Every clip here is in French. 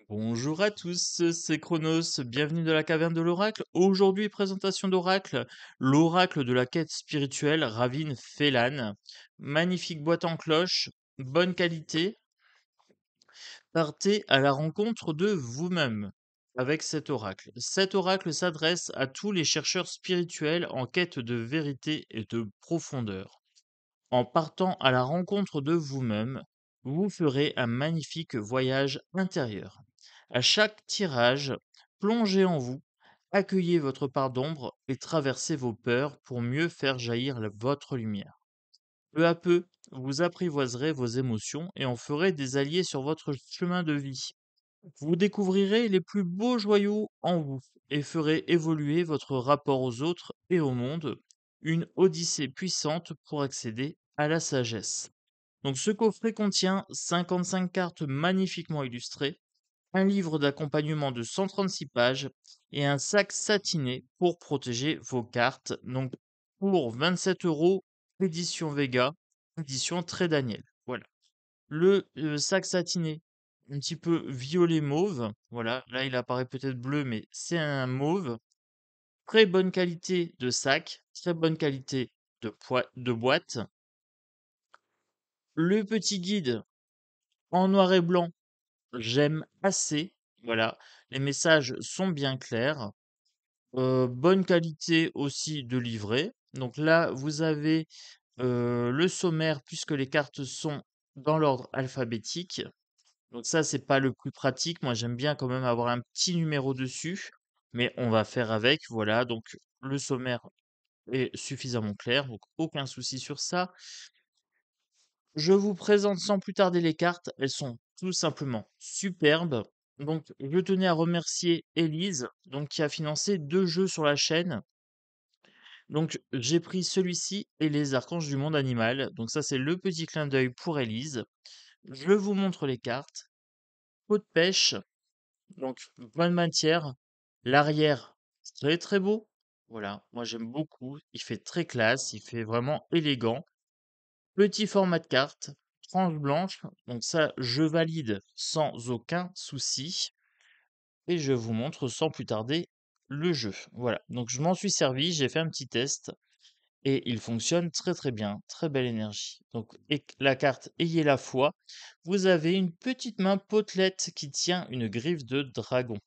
Bonjour à tous, c'est Chronos, bienvenue dans la caverne de l'oracle. Aujourd'hui, présentation d'oracle, l'oracle de la quête spirituelle Ravine Félan. Magnifique boîte en cloche, bonne qualité. Partez à la rencontre de vous-même avec cet oracle. Cet oracle s'adresse à tous les chercheurs spirituels en quête de vérité et de profondeur. En partant à la rencontre de vous-même, vous ferez un magnifique voyage intérieur. À chaque tirage, plongez en vous, accueillez votre part d'ombre et traversez vos peurs pour mieux faire jaillir votre lumière. Peu à peu, vous apprivoiserez vos émotions et en ferez des alliés sur votre chemin de vie. Vous découvrirez les plus beaux joyaux en vous et ferez évoluer votre rapport aux autres et au monde, une odyssée puissante pour accéder à la sagesse. Donc ce coffret contient 55 cartes magnifiquement illustrées, un livre d'accompagnement de 136 pages et un sac satiné pour protéger vos cartes. Donc pour 27 euros, édition Vega, édition Très Daniel. Voilà. Le sac satiné, un petit peu violet mauve. Voilà, là il apparaît peut-être bleu, mais c'est un mauve. Très bonne qualité de sac, très bonne qualité de boîte. Le petit guide en noir et blanc, j'aime assez. Voilà, les messages sont bien clairs. Bonne qualité aussi de livret. Donc là, vous avez le sommaire puisque les cartes sont dans l'ordre alphabétique. Donc ça, c'est pas le plus pratique. Moi, j'aime bien quand même avoir un petit numéro dessus, mais on va faire avec. Voilà, donc le sommaire est suffisamment clair, donc aucun souci sur ça. Je vous présente sans plus tarder les cartes. Elles sont tout simplement superbes. Donc, je tenais à remercier Elise, donc qui a financé 2 jeux sur la chaîne. Donc, j'ai pris celui-ci et les archanges du monde animal. Donc ça, c'est le petit clin d'œil pour Elise. Je vous montre les cartes. Pot de pêche. Donc, bonne matière. L'arrière, très très beau. Voilà, moi j'aime beaucoup. Il fait très classe, il fait vraiment élégant. Petit format de carte, tranche blanche. Donc ça, je valide sans aucun souci. Et je vous montre sans plus tarder le jeu. Voilà, donc je m'en suis servi, j'ai fait un petit test. Et il fonctionne très très bien, très belle énergie. Donc la carte Ayez la foi, vous avez une petite main potelette qui tient une griffe de dragon.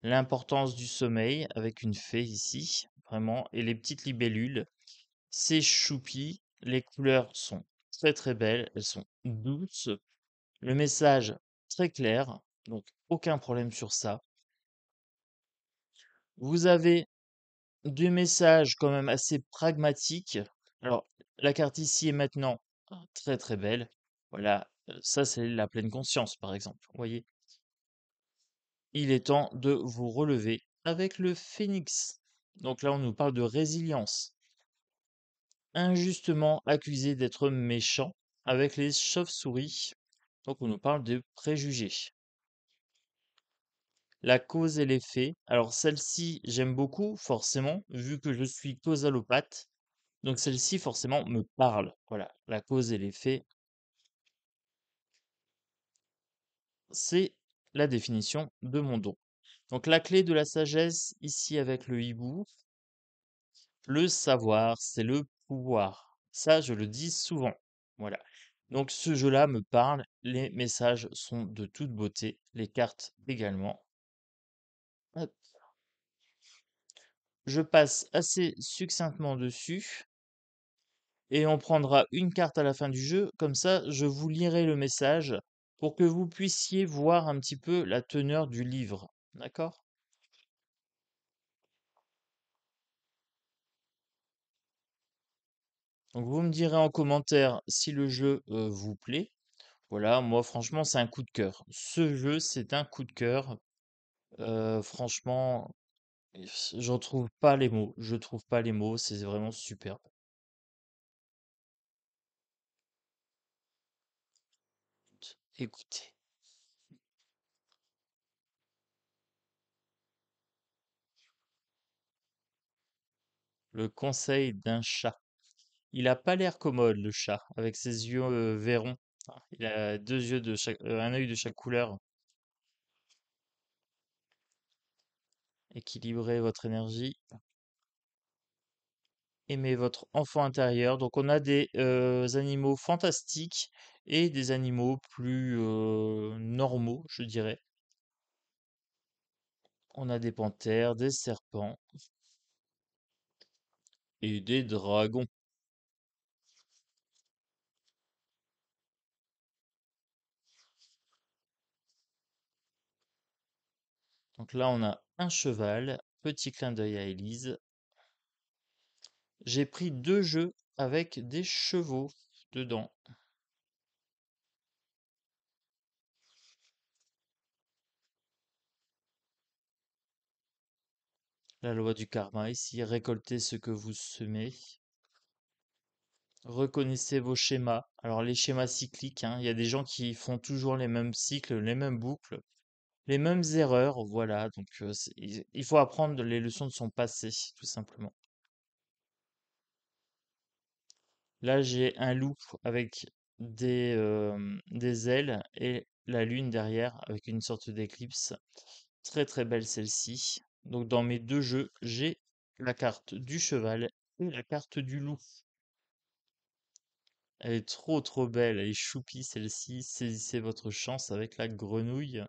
L'importance du sommeil avec une fée ici, vraiment, et les petites libellules. C'est choupi, les couleurs sont très très belles, elles sont douces. Le message très clair, donc aucun problème sur ça. Vous avez des messages quand même assez pragmatiques. Alors, la carte ici est maintenant très très belle. Voilà, ça c'est la pleine conscience par exemple. Vous voyez, il est temps de vous relever avec le phénix. Donc là, on nous parle de résilience. Injustement accusé d'être méchant avec les chauves-souris. Donc on nous parle de préjugés. La cause et l'effet. Alors celle-ci, j'aime beaucoup, forcément, vu que je suis causalopathe. Donc celle-ci, forcément, me parle. Voilà, la cause et l'effet, c'est la définition de mon don. Donc la clé de la sagesse, ici avec le hibou, le savoir, c'est le pouvoir. Ça, je le dis souvent. Voilà. Donc ce jeu-là me parle, les messages sont de toute beauté, les cartes également. Hop. Je passe assez succinctement dessus et on prendra une carte à la fin du jeu. Comme ça, je vous lirai le message pour que vous puissiez voir un petit peu la teneur du livre. D'accord? Donc vous me direz en commentaire si le jeu vous plaît. Voilà, moi franchement c'est un coup de cœur. Ce jeu c'est un coup de cœur. Franchement, j'en trouve pas les mots. Je trouve pas les mots, c'est vraiment superbe. Écoutez, le conseil d'un chat. Il a pas l'air commode le chat, avec ses yeux verrons. Il a deux yeux de chaque, un œil de chaque couleur. équilibrez votre énergie, aimez votre enfant intérieur. Donc on a des animaux fantastiques et des animaux plus normaux, je dirais. On a des panthères, des serpents et des dragons. Donc là, on a un cheval. Petit clin d'œil à Élise. J'ai pris 2 jeux avec des chevaux dedans. La loi du karma ici, récoltez ce que vous semez. Reconnaissez vos schémas. Alors les schémas cycliques, hein, il y a des gens qui font toujours les mêmes cycles, les mêmes boucles, les mêmes erreurs, voilà. Donc il faut apprendre les leçons de son passé, tout simplement. Là, j'ai un loup avec des ailes et la lune derrière avec une sorte d'éclipse. Très très belle celle-ci. Donc dans mes 2 jeux, j'ai la carte du cheval et la carte du loup. Elle est trop trop belle, elle est choupie celle-ci. Saisissez votre chance avec la grenouille.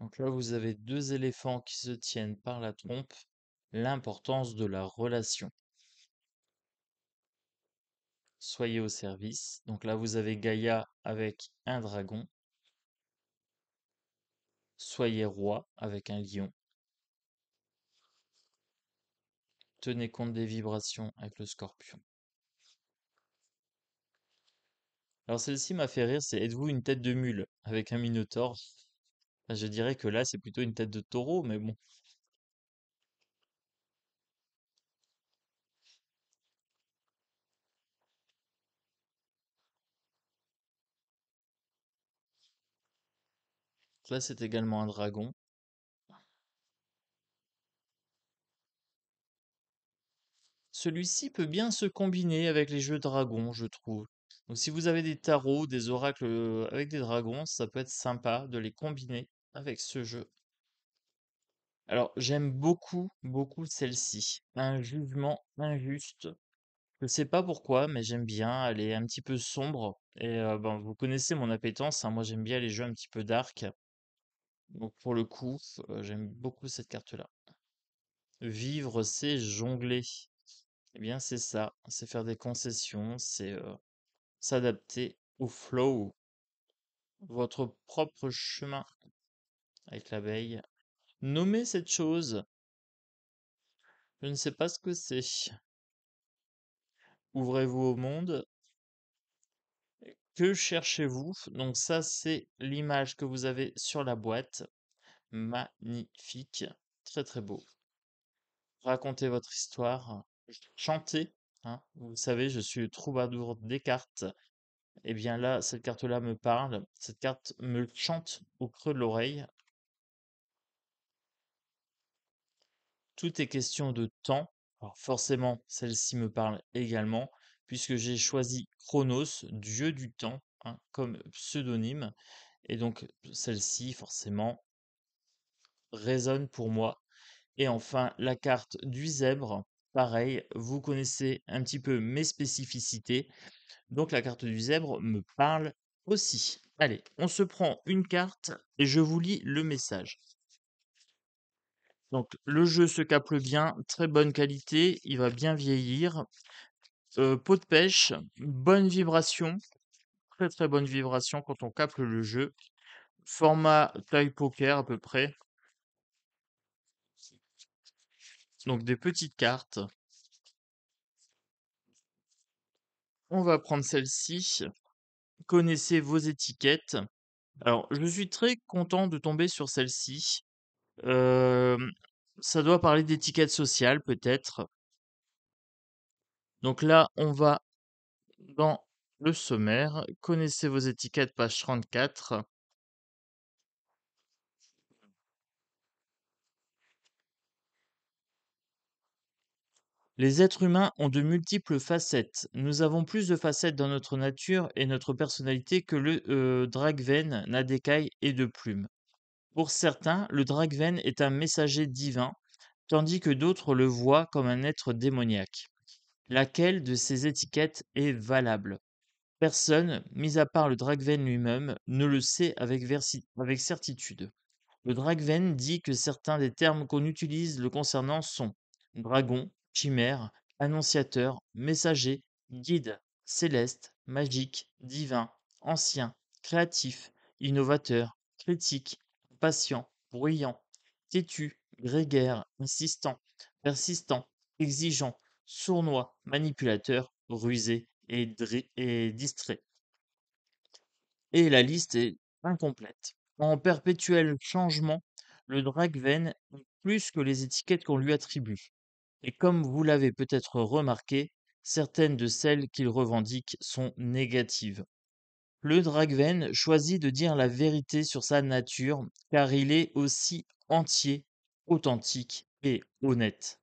Donc là, vous avez 2 éléphants qui se tiennent par la trompe. L'importance de la relation. Soyez au service. Donc là, vous avez Gaïa avec un dragon. Soyez roi avec un lion. Tenez compte des vibrations avec le scorpion. Alors celle-ci m'a fait rire, c'est êtes-vous une tête de mule avec un minotaure? Enfin, je dirais que là, c'est plutôt une tête de taureau, mais bon. Là, c'est également un dragon. Celui-ci peut bien se combiner avec les jeux dragons, je trouve. Donc si vous avez des tarots, des oracles avec des dragons, ça peut être sympa de les combiner avec ce jeu. Alors, j'aime beaucoup, beaucoup celle-ci. Un jugement injuste. Je sais pas pourquoi, mais j'aime bien. Elle est un petit peu sombre. Et bon, vous connaissez mon appétence, hein. Moi, j'aime bien les jeux un petit peu dark. Donc, pour le coup, j'aime beaucoup cette carte-là. Vivre, c'est jongler. Eh bien, c'est ça. C'est faire des concessions. C'est s'adapter au flow. Votre propre chemin avec l'abeille. Nommez cette chose. Je ne sais pas ce que c'est. Ouvrez-vous au monde. Que cherchez-vous? Donc ça, c'est l'image que vous avez sur la boîte. Magnifique, très très beau. Racontez votre histoire, chantez, hein. Vous savez, je suis le troubadour des cartes. Eh bien là, cette carte-là me parle. Cette carte me chante au creux de l'oreille. Tout est question de temps. Alors forcément, celle-ci me parle également, puisque j'ai choisi Chronos, dieu du temps, hein, comme pseudonyme. Et donc, celle-ci, forcément, résonne pour moi. Et enfin, la carte du zèbre, pareil, vous connaissez un petit peu mes spécificités. Donc, la carte du zèbre me parle aussi. Allez, on se prend une carte et je vous lis le message. Donc, le jeu se capte bien, très bonne qualité, il va bien vieillir. Pot de pêche, bonne vibration, très très bonne vibration quand on capte le jeu. Format taille poker à peu près. Donc des petites cartes. On va prendre celle-ci. Connaissez vos étiquettes. Alors, je suis très content de tomber sur celle-ci. ça doit parler d'étiquette sociale peut-être. Donc là, on va dans le sommaire. Connaissez vos étiquettes, page 34. Les êtres humains ont de multiples facettes. Nous avons plus de facettes dans notre nature et notre personnalité que le Dragven n'a d'écailles et de plumes. Pour certains, le Dragven est un messager divin, tandis que d'autres le voient comme un être démoniaque. Laquelle de ces étiquettes est valable? Personne, mis à part le Dragven lui-même, ne le sait avec certitude. Le Dragven dit que certains des termes qu'on utilise le concernant sont dragon, chimère, annonciateur, messager, guide, céleste, magique, divin, ancien, créatif, innovateur, critique, patient, bruyant, têtu, grégaire, insistant, persistant, exigeant, sournois, manipulateur, rusé et distrait. Et la liste est incomplète. En perpétuel changement, le Dragven est plus que les étiquettes qu'on lui attribue. Et comme vous l'avez peut-être remarqué, certaines de celles qu'il revendique sont négatives. Le Dragven choisit de dire la vérité sur sa nature car il est aussi entier, authentique et honnête.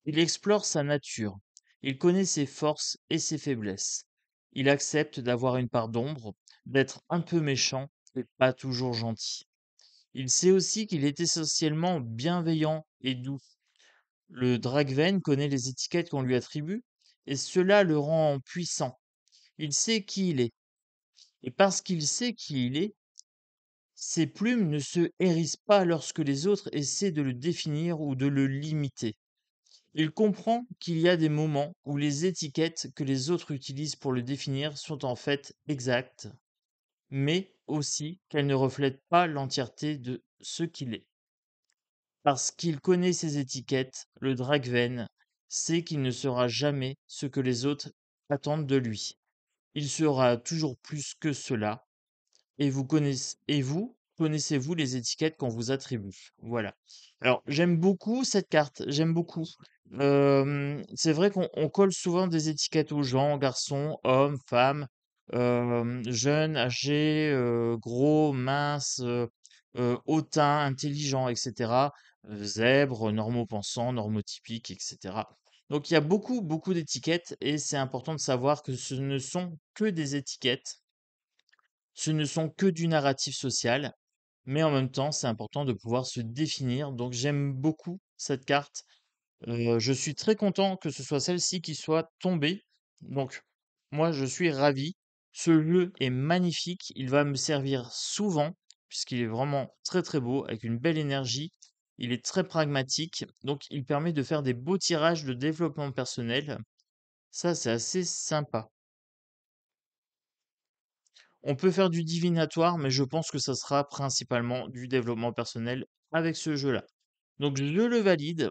Il explore sa nature. Il connaît ses forces et ses faiblesses. Il accepte d'avoir une part d'ombre, d'être un peu méchant et pas toujours gentil. Il sait aussi qu'il est essentiellement bienveillant et doux. Le Dragven connaît les étiquettes qu'on lui attribue et cela le rend puissant. Il sait qui il est. Et parce qu'il sait qui il est, ses plumes ne se hérissent pas lorsque les autres essaient de le définir ou de le limiter. Il comprend qu'il y a des moments où les étiquettes que les autres utilisent pour le définir sont en fait exactes, mais aussi qu'elles ne reflètent pas l'entièreté de ce qu'il est. Parce qu'il connaît ces étiquettes, le Dragven sait qu'il ne sera jamais ce que les autres attendent de lui. Il sera toujours plus que cela, et vous, connaissez-vous les étiquettes qu'on vous attribue? Voilà. Alors, j'aime beaucoup cette carte, j'aime beaucoup. C'est vrai qu'on colle souvent des étiquettes aux gens, garçons, hommes, femmes, jeunes, âgés, gros, minces, hautains, intelligents, etc. Zèbres, normaux-pensants, normotypiques, etc. Donc, il y a beaucoup, beaucoup d'étiquettes et c'est important de savoir que ce ne sont que des étiquettes, ce ne sont que du narratif social, mais en même temps, c'est important de pouvoir se définir. Donc j'aime beaucoup cette carte. Je suis très content que ce soit celle-ci qui soit tombée. Donc moi, je suis ravi. Ce jeu est magnifique. Il va me servir souvent puisqu'il est vraiment très très beau avec une belle énergie. Il est très pragmatique. Donc il permet de faire des beaux tirages de développement personnel. Ça, c'est assez sympa. On peut faire du divinatoire, mais je pense que ça sera principalement du développement personnel avec ce jeu-là. Donc je le valide.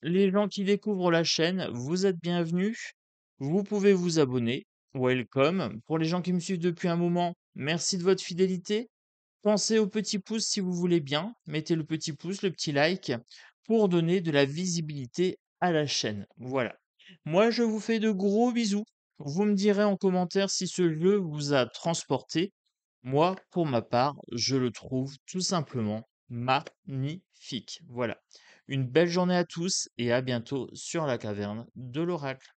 Les gens qui découvrent la chaîne, vous êtes bienvenus. Vous pouvez vous abonner. Welcome. Pour les gens qui me suivent depuis un moment, merci de votre fidélité. Pensez au petit pouce si vous voulez bien. Mettez le petit pouce, le petit like pour donner de la visibilité à la chaîne. Voilà. Moi, je vous fais de gros bisous. Vous me direz en commentaire si ce jeu vous a transporté. Moi, pour ma part, je le trouve tout simplement magnifique. Voilà. Une belle journée à tous et à bientôt sur la caverne de l'Oracle.